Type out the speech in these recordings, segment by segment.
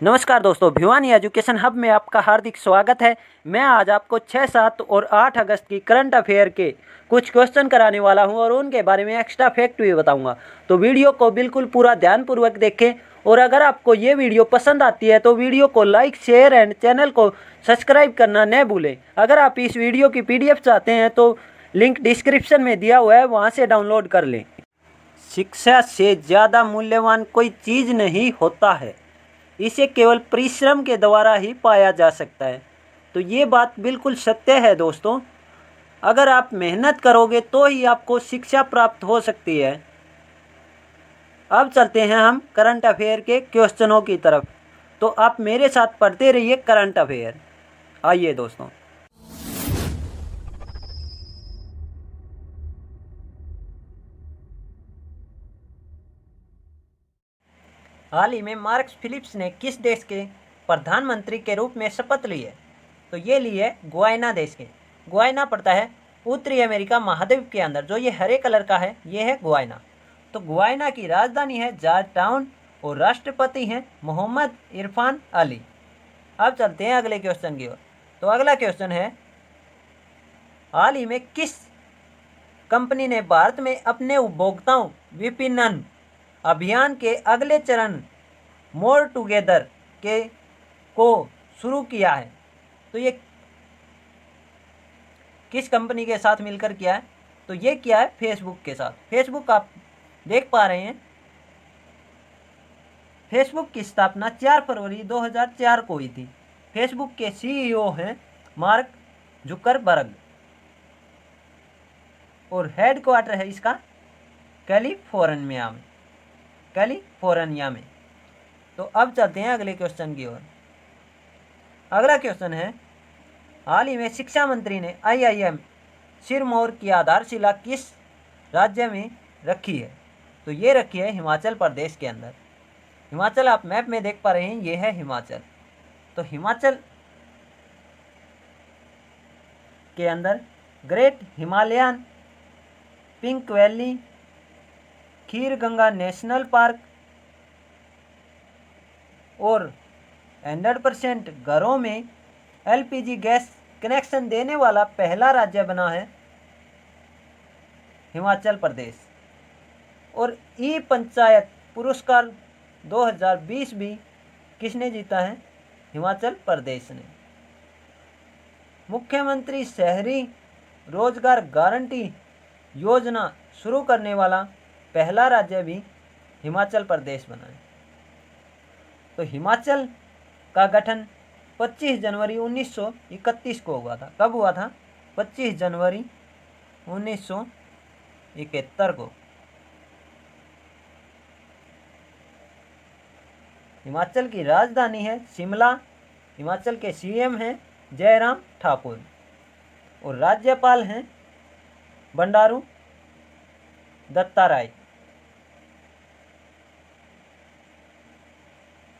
नमस्कार दोस्तों, Bhiwani education hub में आपका हार्दिक स्वागत है। मैं आज आपको 6, 7 और 8 अगस्त की करंट अफेयर के कुछ क्वेश्चन कराने वाला हूं और उनके बारे में एक्स्ट्रा फैक्ट भी बताऊंगा। तो वीडियो को बिल्कुल पूरा ध्यानपूर्वक देखें और अगर आपको ये वीडियो पसंद आती है तो वीडियो को लाइक, शेयर एंड चैनल को सब्सक्राइब करना न भूलें। अगर आप इस वीडियो की PDF चाहते हैं तो लिंक डिस्क्रिप्शन में दिया हुआ है, वहाँ से डाउनलोड कर लें। शिक्षा से ज़्यादा मूल्यवान कोई चीज़ नहीं होता है, इसे केवल परिश्रम के द्वारा ही पाया जा सकता है। तो ये बात बिल्कुल सत्य है दोस्तों। अगर आप मेहनत करोगे तो ही आपको शिक्षा प्राप्त हो सकती है। अब चलते हैं हम करंट अफेयर के क्वेश्चनों की तरफ। तो आप मेरे साथ पढ़ते रहिए करंट अफेयर। आइए दोस्तों, हाल ही में मार्क फिलिप्स ने किस देश के प्रधानमंत्री के रूप में शपथ ली है? तो ये ली है गुयाना देश के। गुयाना पड़ता है उत्तरी अमेरिका महाद्वीप के अंदर। जो ये हरे कलर का है ये है गुयाना। तो गुयाना की राजधानी है जॉर्ज टाउन और राष्ट्रपति हैं मोहम्मद इरफान अली। अब चलते हैं अगले क्वेश्चन की ओर। तो अगला क्वेश्चन है, हाल ही में किस कंपनी ने भारत में अपने उपभोक्ताओं विपणन अभियान के अगले चरण मोर टुगेदर के को शुरू किया है? तो ये किस कंपनी के साथ मिलकर किया है? तो ये किया है फेसबुक के साथ। फेसबुक आप देख पा रहे हैं, फेसबुक की स्थापना 4 फरवरी 2004 को हुई थी। फेसबुक के CEO हैं मार्क जुकरबर्ग और हेडक्वार्टर है इसका कैलिफोर्निया में। तो अब चलते हैं अगले क्वेश्चन की ओर। अगला क्वेश्चन है, हाल ही में शिक्षा मंत्री ने IIM सिरमौर की आधारशिला किस राज्य में रखी है? तो ये रखी है हिमाचल प्रदेश के अंदर। हिमाचल आप मैप में देख पा रहे हैं, ये है हिमाचल। तो हिमाचल के अंदर ग्रेट हिमालयन पिंक वैली, खीर गंगा नेशनल पार्क और 100% घरों में LPG गैस कनेक्शन देने वाला पहला राज्य बना है हिमाचल प्रदेश। और ई पंचायत पुरस्कार 2020 भी किसने जीता है? हिमाचल प्रदेश ने। मुख्यमंत्री शहरी रोजगार गारंटी योजना शुरू करने वाला पहला राज्य भी हिमाचल प्रदेश बना है। तो हिमाचल का गठन 25 जनवरी 1931 को हुआ था। कब हुआ था? 25 जनवरी 1971 को। हिमाचल की राजधानी है शिमला। हिमाचल के CM हैं जयराम ठाकुर और राज्यपाल हैं बंडारू दत्तात्रेय।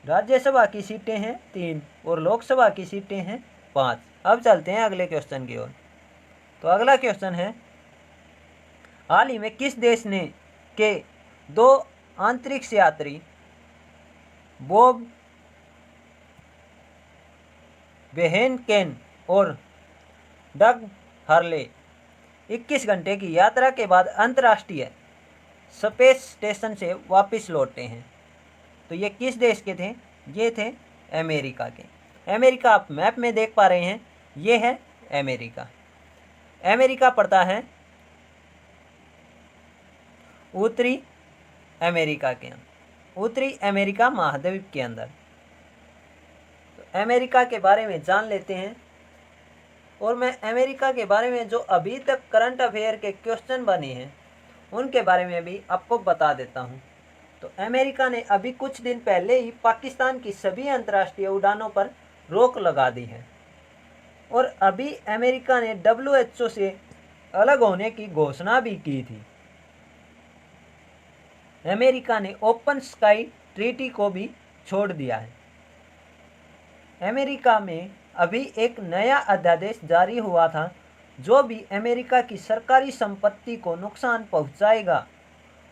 राज्यसभा की सीटें हैं 3 और लोकसभा की सीटें हैं 5। अब चलते हैं अगले क्वेश्चन की ओर। तो अगला क्वेश्चन है, हाल ही में किस देश ने के 2 अंतरिक्ष यात्री बॉब बेहेनकेन और डग हर्ले 21 घंटे की यात्रा के बाद अंतर्राष्ट्रीय स्पेस स्टेशन से वापस लौटे हैं? तो ये किस देश के थे? ये थे अमेरिका के। अमेरिका आप मैप में देख पा रहे हैं, ये है अमेरिका। अमेरिका पड़ता है उत्तरी अमेरिका के उत्तरी अमेरिका महाद्वीप के अंदर। तो अमेरिका के बारे में जान लेते हैं और मैं अमेरिका के बारे में जो अभी तक करंट अफेयर के क्वेश्चन बने हैं उनके बारे में भी आपको बता देता हूं। तो अमेरिका ने अभी कुछ दिन पहले ही पाकिस्तान की सभी अंतर्राष्ट्रीय उड़ानों पर रोक लगा दी है और अभी अमेरिका ने WHO से अलग होने की घोषणा भी की थी। अमेरिका ने ओपन स्काई ट्रीटी को भी छोड़ दिया है। अमेरिका में अभी एक नया अध्यादेश जारी हुआ था जो भी अमेरिका की सरकारी संपत्ति को नुकसान पहुंचाएगा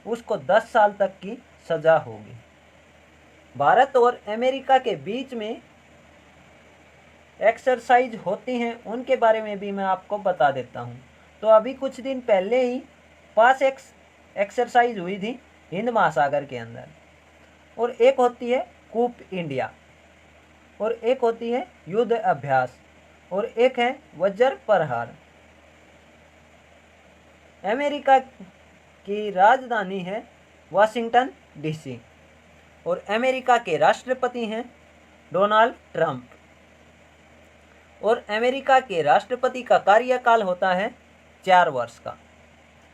उसको 10 साल तक की सजा होगी। भारत और अमेरिका के बीच में एक्सरसाइज होती हैं उनके बारे में भी मैं आपको बता देता हूँ। तो अभी कुछ दिन पहले ही पास एक्सरसाइज हुई थी हिंद महासागर के अंदर, और एक होती है कूप इंडिया, और एक होती है युद्ध अभ्यास, और एक है वज्र प्रहार। अमेरिका की राजधानी है वाशिंगटन डीसी, और अमेरिका के राष्ट्रपति हैं डोनाल्ड ट्रंप, और अमेरिका के राष्ट्रपति का कार्यकाल होता है 4 वर्ष का।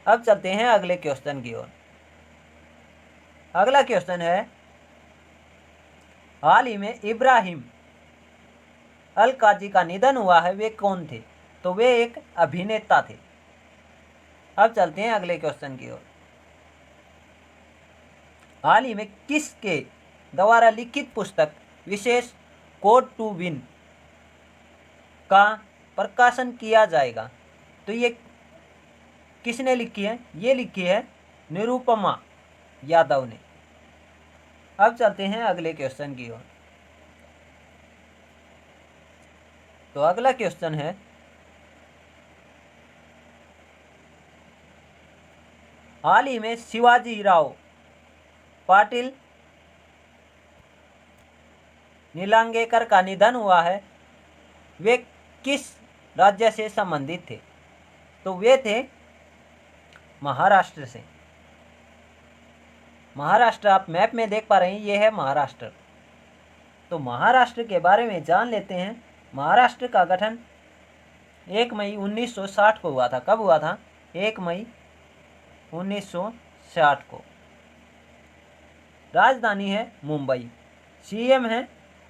अब चलते हैं अगले क्वेश्चन की ओर। अगला क्वेश्चन है, हाल ही में इब्राहिम अल काजी का निधन हुआ है, वे कौन थे? तो वे एक अभिनेता थे। अब चलते हैं अगले क्वेश्चन की ओर। हाल ही में किसके द्वारा लिखित पुस्तक विशेष कोड टू विन का प्रकाशन किया जाएगा? तो ये किसने लिखी है? ये लिखी है निरुपमा यादव ने। अब चलते हैं अगले क्वेश्चन की ओर। तो अगला क्वेश्चन है, हाल ही में शिवाजी राव पाटिल नीलांगेकर का निधन हुआ है, वे किस राज्य से संबंधित थे? तो वे थे महाराष्ट्र से। महाराष्ट्र आप मैप में देख पा रहे हैं, ये है महाराष्ट्र। तो महाराष्ट्र के बारे में जान लेते हैं। महाराष्ट्र का गठन 1 मई 1960 को हुआ था। कब हुआ था? 1 मई 1960 को। राजधानी है मुंबई, सीएम है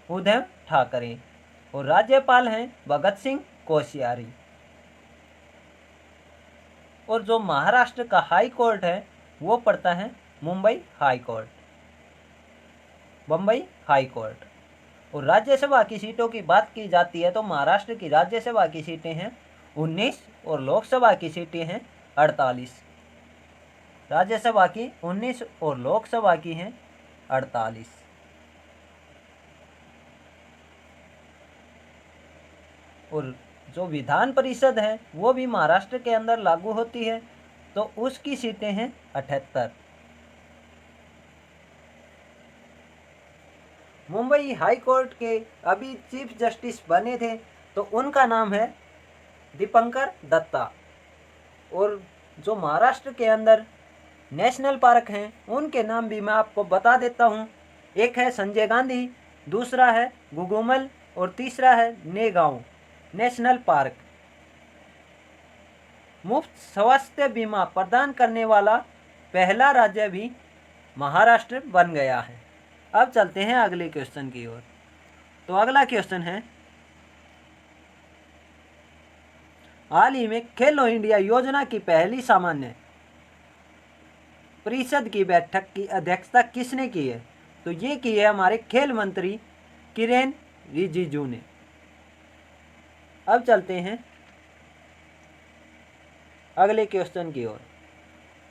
उद्धव ठाकरे, और राज्यपाल हैं भगत सिंह कोश्यारी। और जो महाराष्ट्र का हाई कोर्ट है वो पड़ता है Mumbai high court, Bombay high court. और राज्यसभा की सीटों की बात की जाती है तो महाराष्ट्र की राज्यसभा की सीटें हैं 19 और लोकसभा की सीटें हैं 48। राज्यसभा की 19 और लोकसभा की हैं 48। और जो विधान परिषद है वो भी महाराष्ट्र के अंदर लागू होती है, तो उसकी सीटें हैं 78। मुंबई हाई कोर्ट के अभी चीफ जस्टिस बने थे तो उनका नाम है दीपंकर दत्ता। और जो महाराष्ट्र के अंदर नेशनल पार्क हैं उनके नाम भी मैं आपको बता देता हूँ। एक है संजय गांधी, दूसरा है गुगुमल, और तीसरा है नेगांव नेशनल पार्क। मुफ्त स्वास्थ्य बीमा प्रदान करने वाला पहला राज्य भी महाराष्ट्र बन गया है। अब चलते हैं अगले क्वेश्चन की ओर। तो अगला क्वेश्चन है, हाल ही में खेलो इंडिया योजना की पहली सामान्य परिषद की बैठक की अध्यक्षता किसने की है? तो ये की है हमारे खेल मंत्री किरेन रिजिजू ने। अब चलते हैं अगले क्वेश्चन की ओर।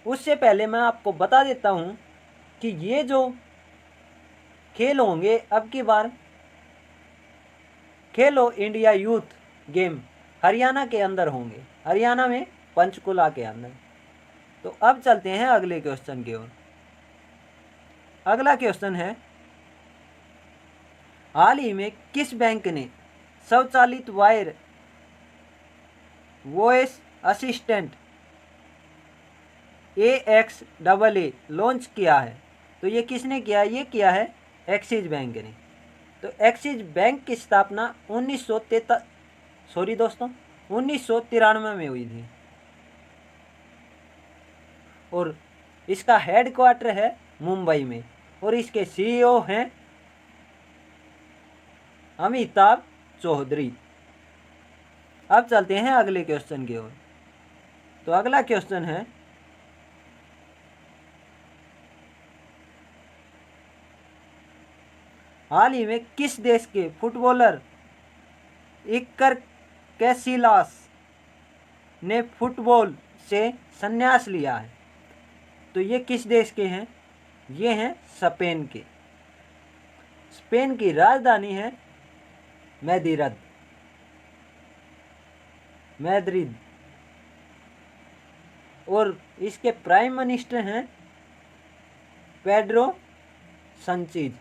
उससे पहले मैं आपको बता देता हूं कि ये जो खेल होंगे अब की बार खेलो इंडिया यूथ गेम हरियाणा के अंदर होंगे, हरियाणा में पंचकुला के अंदर। तो अब चलते हैं अगले क्वेश्चन की ओर। अगला क्वेश्चन है, हाल ही में किस बैंक ने स्वचालित wire voice assistant AXAA launch किया है? तो ये किसने किया? ये किया है एक्सिस बैंक ने। तो एक्सिस बैंक की स्थापना 1993 में हुई थी, और इसका हेडक्वार्टर है मुंबई में, और इसके CEO हैं अमिताभ चौधरी। अब चलते हैं अगले क्वेश्चन की ओर। तो अगला क्वेश्चन है, हाल ही में किस देश के फुटबॉलर इकर कैसिलास ने फुटबॉल से संन्यास लिया है? तो ये किस देश के हैं? ये हैं स्पेन के। स्पेन की राजधानी है मैद्रिद और इसके प्राइम मिनिस्टर हैं पेड्रो संचेज।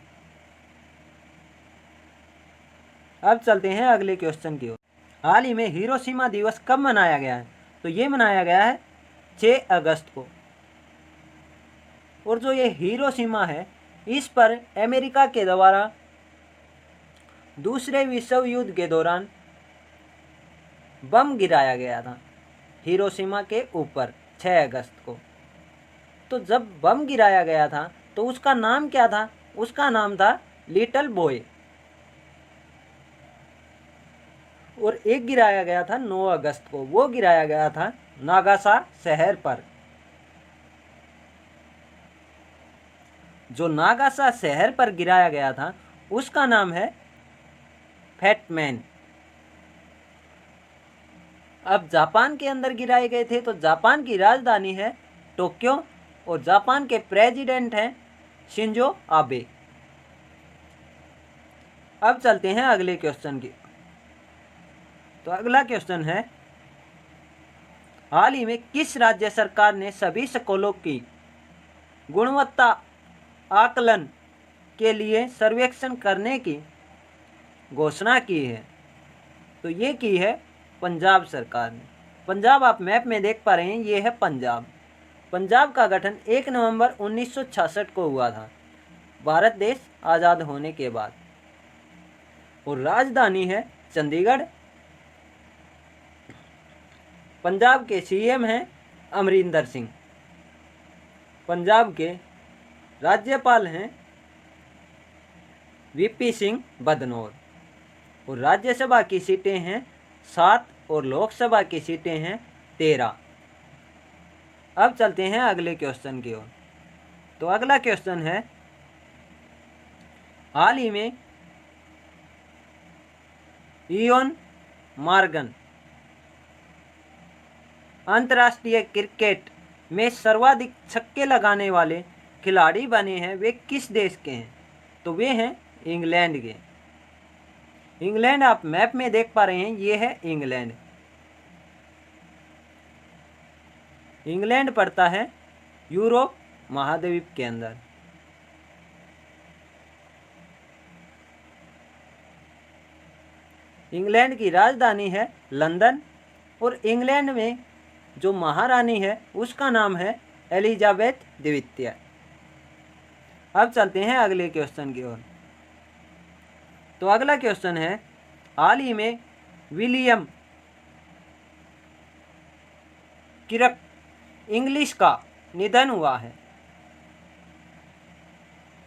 अब चलते हैं अगले क्वेश्चन की ओर। हाल ही में हिरोशिमा दिवस कब मनाया गया है? तो ये मनाया गया है 6 अगस्त को। और जो ये हिरोशिमा है, इस पर अमेरिका के द्वारा दूसरे विश्व युद्ध के दौरान बम गिराया गया था हिरोशिमा के ऊपर 6 अगस्त को। तो जब बम गिराया गया था तो उसका नाम क्या था? उसका नाम था लिटिल बॉय। और एक गिराया गया था 9 अगस्त को, वो गिराया गया था नागासा शहर पर। जो नागासा शहर पर गिराया गया था उसका नाम है फैटमैन। अब जापान के अंदर गिराए गए थे, तो जापान की राजधानी है टोक्यो और जापान के प्रेसिडेंट हैं शिंजो आबे। अब चलते हैं अगले क्वेश्चन की। तो अगला क्वेश्चन है, हाल ही में किस राज्य सरकार ने सभी स्कूलों की गुणवत्ता आकलन के लिए सर्वेक्षण करने की घोषणा की है? तो ये की है पंजाब सरकार ने। पंजाब आप मैप में देख पा रहे हैं, ये है पंजाब। पंजाब का गठन 1 नवंबर 1966 को हुआ था, भारत देश आज़ाद होने के बाद। और राजधानी है चंडीगढ़। पंजाब के सीएम हैं अमरिंदर सिंह। पंजाब के राज्यपाल हैं वीपी सिंह बदनौर। और राज्यसभा की सीटें हैं 7 और लोकसभा की सीटें हैं 13। अब चलते हैं अगले क्वेश्चन की ओर। तो अगला क्वेश्चन है, हाल ही में इयोन मॉर्गन अंतर्राष्ट्रीय क्रिकेट में सर्वाधिक छक्के लगाने वाले खिलाड़ी बने हैं, वे किस देश के हैं? तो वे हैं इंग्लैंड के। इंग्लैंड आप मैप में देख पा रहे हैं, ये है इंग्लैंड। इंग्लैंड पड़ता है यूरोप महाद्वीप के अंदर। इंग्लैंड की राजधानी है लंदन और इंग्लैंड में जो महारानी है उसका नाम है एलिजाबेथ द्वितीय। अब चलते हैं अगले क्वेश्चन की ओर। तो अगला क्वेश्चन है, हाल ही में विलियम किरक इंग्लिश का निधन हुआ है,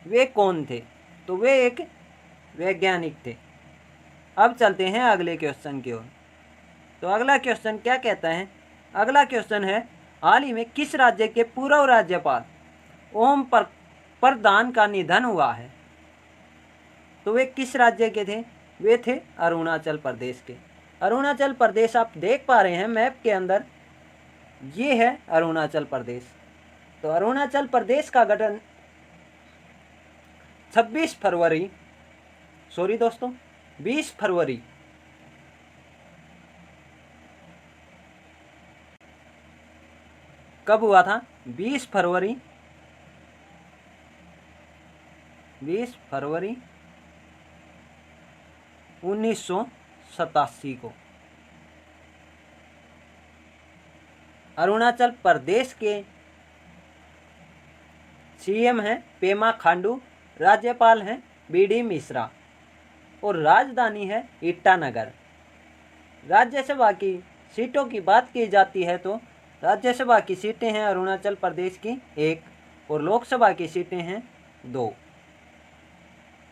वे कौन थे? तो वे एक वैज्ञानिक थे। अब चलते हैं अगले क्वेश्चन की ओर। तो अगला क्वेश्चन क्या कहता है? अगला क्वेश्चन है, हाल ही में किस राज्य के पूर्व राज्यपाल ओम प्रधान का निधन हुआ है? तो वे किस राज्य के थे? वे थे अरुणाचल प्रदेश के। अरुणाचल प्रदेश आप देख पा रहे हैं मैप के अंदर, ये है अरुणाचल प्रदेश। तो अरुणाचल प्रदेश का गठन 20 फरवरी कब हुआ था? 20 फरवरी 1987 को। अरुणाचल प्रदेश के सीएम हैं पेमा खांडू, राज्यपाल हैं बीडी मिश्रा और राजधानी है ईटानगर। राज्यसभा की सीटों की बात की जाती है तो राज्यसभा की सीटें हैं अरुणाचल प्रदेश की 1 और लोकसभा की सीटें हैं 2।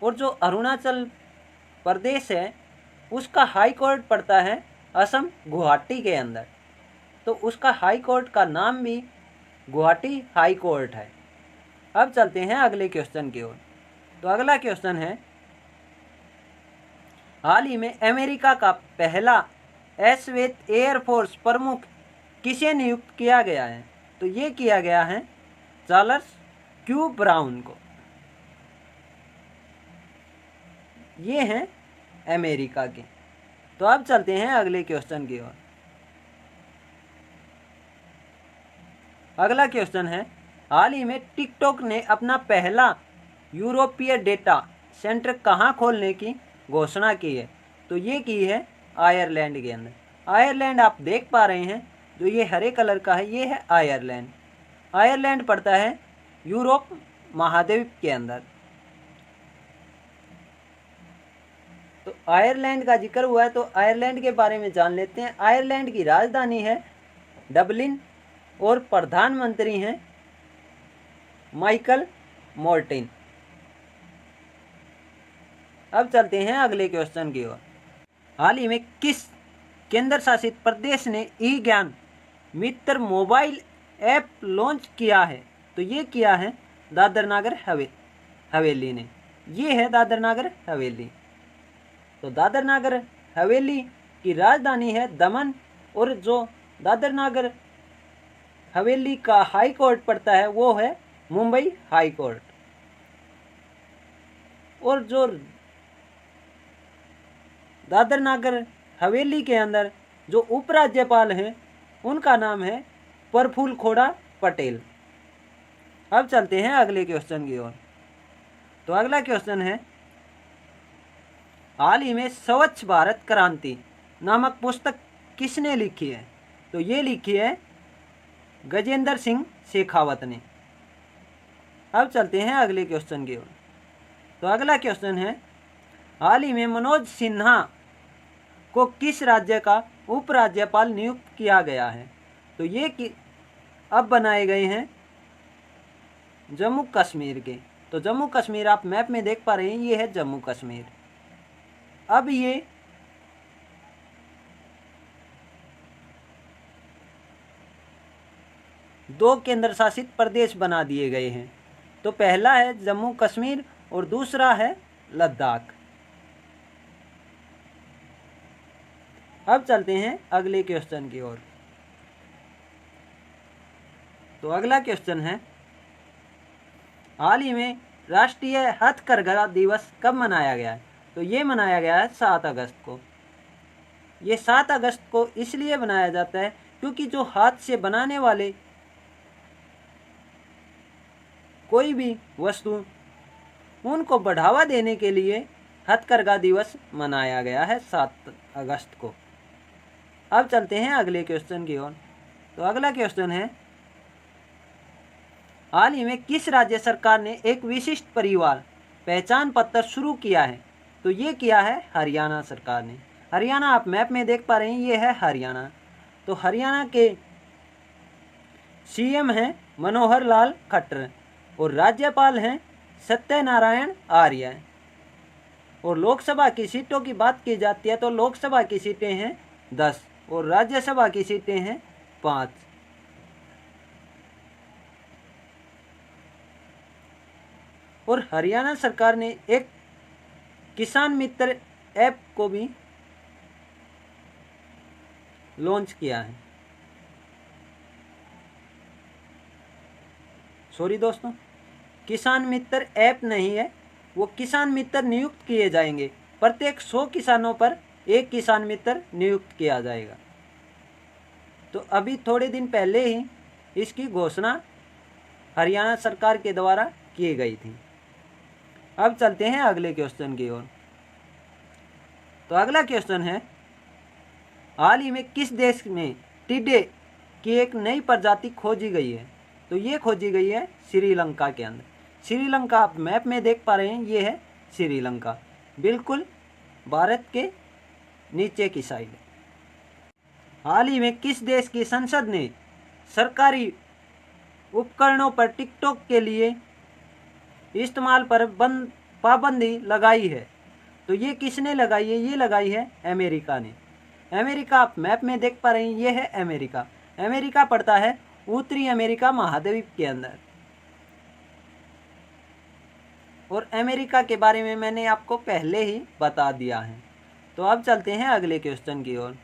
और जो अरुणाचल प्रदेश है उसका हाई कोर्ट पड़ता है असम गुवाहाटी के अंदर, तो उसका हाई कोर्ट का नाम भी गुवाहाटी हाई कोर्ट है। अब चलते हैं अगले क्वेश्चन की ओर। तो अगला क्वेश्चन है, हाल ही में अमेरिका का पहला अश्वेत एयरफोर्स प्रमुख किसे नियुक्त किया गया है? तो ये किया गया है चार्ल्स क्यू ब्राउन को। ये हैं अमेरिका के। तो अब चलते हैं अगले क्वेश्चन की ओर। अगला क्वेश्चन है, हाल ही में टिकटॉक ने अपना पहला यूरोपीय डेटा सेंटर कहाँ खोलने की घोषणा की है? तो ये की है आयरलैंड के अंदर। आयरलैंड आप देख पा रहे हैं, जो ये हरे कलर का है ये है आयरलैंड। आयरलैंड पड़ता है यूरोप महाद्वीप के अंदर। तो आयरलैंड का जिक्र हुआ है, तो आयरलैंड के बारे में जान लेते हैं। आयरलैंड की राजधानी है डबलिन और प्रधानमंत्री हैं माइकल मॉर्टिन। अब चलते हैं अगले क्वेश्चन की ओर। हाल ही में किस केंद्र शासित प्रदेश ने ई ज्ञान मित्र मोबाइल ऐप लॉन्च किया है? तो ये किया है दादर नागर हवेली ने। ये है दादर नागर हवेली। तो दादर नागर हवेली की राजधानी है दमन, और जो दादर नागर हवेली का हाई कोर्ट पड़ता है वो है मुंबई हाई कोर्ट। और जो दादर नागर हवेली के अंदर जो उपराज्यपाल हैं उनका नाम है प्रफुल्ल खोड़ा पटेल। अब चलते हैं अगले क्वेश्चन की ओर। तो अगला क्वेश्चन है, हाल ही में स्वच्छ भारत क्रांति नामक पुस्तक किसने लिखी है? तो ये लिखी है गजेंद्र सिंह शेखावत ने। अब चलते हैं अगले क्वेश्चन की ओर। तो अगला क्वेश्चन है, हाल ही में मनोज सिन्हा को किस राज्य का उपराज्यपाल नियुक्त किया गया है? तो ये कि अब बनाए गए हैं जम्मू कश्मीर के। तो जम्मू कश्मीर आप मैप में देख पा रहे हैं, ये है जम्मू कश्मीर। अब ये दो केंद्र शासित प्रदेश बना दिए गए हैं। तो पहला है जम्मू कश्मीर और दूसरा है लद्दाख। अब चलते हैं अगले क्वेश्चन की ओर। तो अगला क्वेश्चन है, हाल ही में राष्ट्रीय हथकरघा दिवस कब मनाया गया है? तो ये मनाया गया है 7 अगस्त को। ये 7 अगस्त को इसलिए बनाया जाता है क्योंकि जो हाथ से बनाने वाले कोई भी वस्तु उनको बढ़ावा देने के लिए हथकरघा दिवस मनाया गया है 7 अगस्त को। अब चलते हैं अगले क्वेश्चन की ओर। तो अगला क्वेश्चन है, हाल ही में किस राज्य सरकार ने एक विशिष्ट परिवार पहचान पत्र शुरू किया है? तो ये किया है हरियाणा सरकार ने। हरियाणा आप मैप में देख पा रहे हैं, ये है हरियाणा। तो हरियाणा के सीएम हैं मनोहर लाल खट्टर और राज्यपाल हैं सत्यनारायण आर्य। और लोकसभा की सीटों की बात की जाती है तो लोकसभा की सीटें हैं 10 और राज्यसभा की सीटें हैं 5। और हरियाणा सरकार ने एक किसान मित्र ऐप को भी लॉन्च किया है। सॉरी दोस्तों, किसान मित्र ऐप नहीं है, वो किसान मित्र नियुक्त किए जाएंगे। प्रत्येक 100 किसानों पर एक किसान मित्र नियुक्त किया जाएगा। तो अभी थोड़े दिन पहले ही इसकी घोषणा हरियाणा सरकार के द्वारा की गई थी। अब चलते हैं अगले क्वेश्चन की ओर। तो अगला क्वेश्चन है, हाल ही में किस देश में टिड्डे की एक नई प्रजाति खोजी गई है? तो ये खोजी गई है श्रीलंका के अंदर। श्रीलंका आप मैप में देख पा रहे हैं, ये है श्रीलंका, बिल्कुल भारत के नीचे की साइड। हाल ही में किस देश की संसद ने सरकारी उपकरणों पर टिकटॉक के लिए इस्तेमाल पर पाबंदी लगाई है? तो ये किसने लगाई है? ये लगाई है अमेरिका ने। अमेरिका आप मैप में देख पा रहे हैं, ये है अमेरिका। अमेरिका पड़ता है उत्तरी अमेरिका महाद्वीप के अंदर। और अमेरिका के बारे में मैंने आपको पहले ही बता दिया है। तो अब चलते हैं अगले क्वेश्चन की ओर।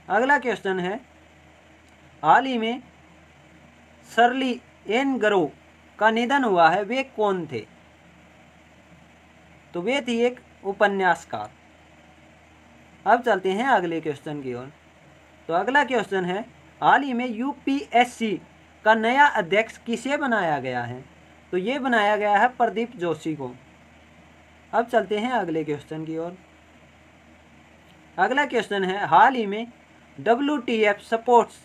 अगला क्वेश्चन है, हाल ही में शर्ली एन ग्रो का निधन हुआ है, वे कौन थे? तो वे थी एक उपन्यासकार। अब चलते हैं अगले क्वेश्चन की ओर। तो अगला क्वेश्चन है, हाल ही में यूपीएससी का नया अध्यक्ष किसे बनाया गया है? तो ये बनाया गया है प्रदीप जोशी को। अब चलते हैं अगले क्वेश्चन की ओर। अगला क्वेश्चन है, हाल ही में WTF स्पोर्ट्स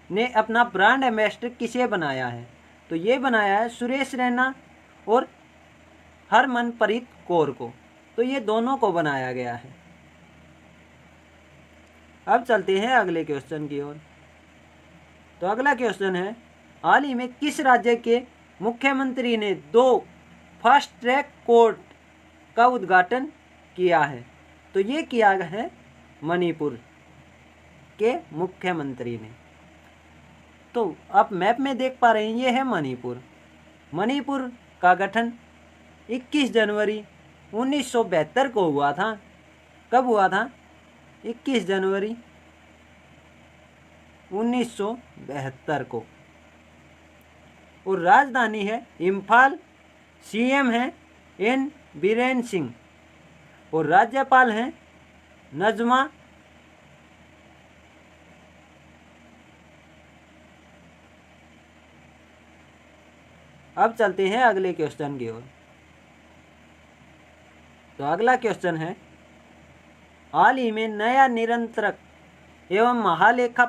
ने अपना ब्रांड एम्बेसडर किसे बनाया है? तो ये बनाया है सुरेश रैना और हरमनप्रीत कौर को। तो ये दोनों को बनाया गया है। अब चलते हैं अगले क्वेश्चन की ओर। तो अगला क्वेश्चन है, हाल ही में किस राज्य के मुख्यमंत्री ने 2 फास्ट ट्रैक कोर्ट का उद्घाटन किया है? तो ये किया है मणिपुर के मुख्यमंत्री ने। तो आप मैप में देख पा रहे हैं, ये है मणिपुर। मणिपुर का गठन 21 जनवरी 1972 को हुआ था। कब हुआ था? 21 जनवरी 1972 को। और राजधानी है इम्फाल। सीएम है एन बीरेन सिंह और राज्यपाल हैं नजमा। अब चलते हैं अगले क्वेश्चन की ओर। तो अगला क्वेश्चन है, हाल ही में नया नियंत्रक एवं महालेखा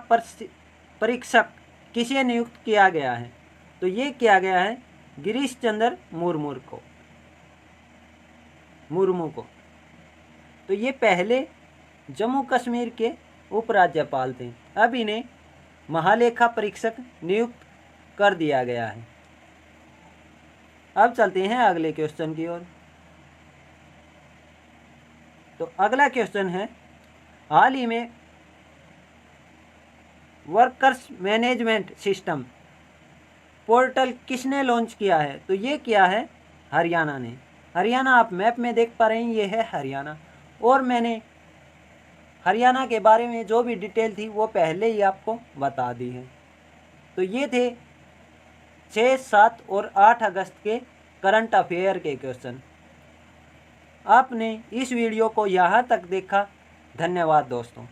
परीक्षक किसे नियुक्त किया गया है? तो ये किया गया है गिरीश चंद्र मुर्मू को। तो ये पहले जम्मू कश्मीर के उपराज्यपाल थे, अब इन्हें महालेखा परीक्षक नियुक्त कर दिया गया है। अब चलते हैं अगले क्वेश्चन की ओर। तो अगला क्वेश्चन है, हाल ही में वर्कर्स मैनेजमेंट सिस्टम पोर्टल किसने लॉन्च किया है? तो ये किया है हरियाणा ने। हरियाणा आप मैप में देख पा रहे हैं, ये है हरियाणा। और मैंने हरियाणा के बारे में जो भी डिटेल थी वो पहले ही आपको बता दी है। तो ये थे 6, 7 और 8 अगस्त के करंट अफेयर के क्वेश्चन। आपने इस वीडियो को यहाँ तक देखा, धन्यवाद दोस्तों।